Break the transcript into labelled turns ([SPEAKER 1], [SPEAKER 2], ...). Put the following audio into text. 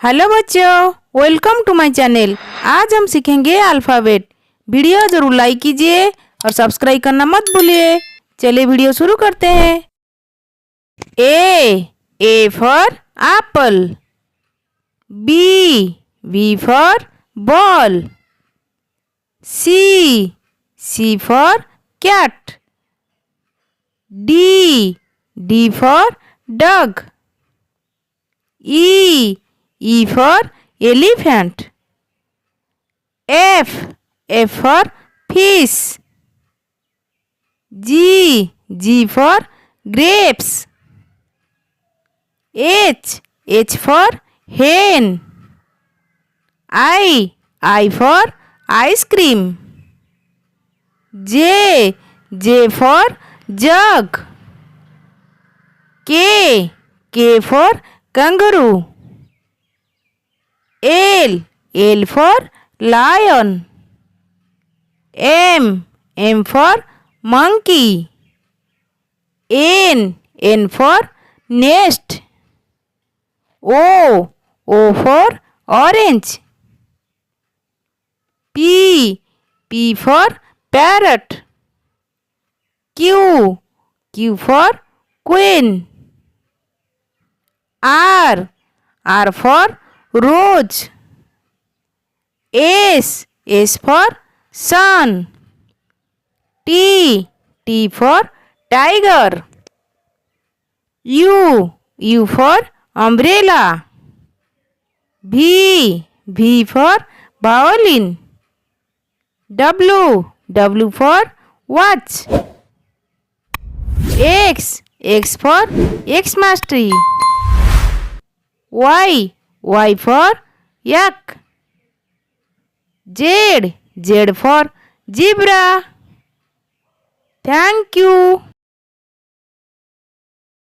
[SPEAKER 1] Hello बच्चों, welcome to my channel. आज हम सीखेंगे अल्फ़ाबेट। वीडियो ज़रूर लाइक कीजिए और सब्सक्राइब करना मत भूलिए। चलिए वीडियो शुरू करते हैं। A for apple. B for ball. C for cat. D for dog. E for elephant. F for fish. G for grapes. H for hen. I for ice cream. J for jug. K for kangaroo. L for lion. M for monkey. N for nest. O for orange. P for parrot. Q for queen. R for rose. S for sun. T for tiger. U for umbrella. V for violin. W for watch. X for Xmas tree. Y for yak. Z for zebra. Thank you.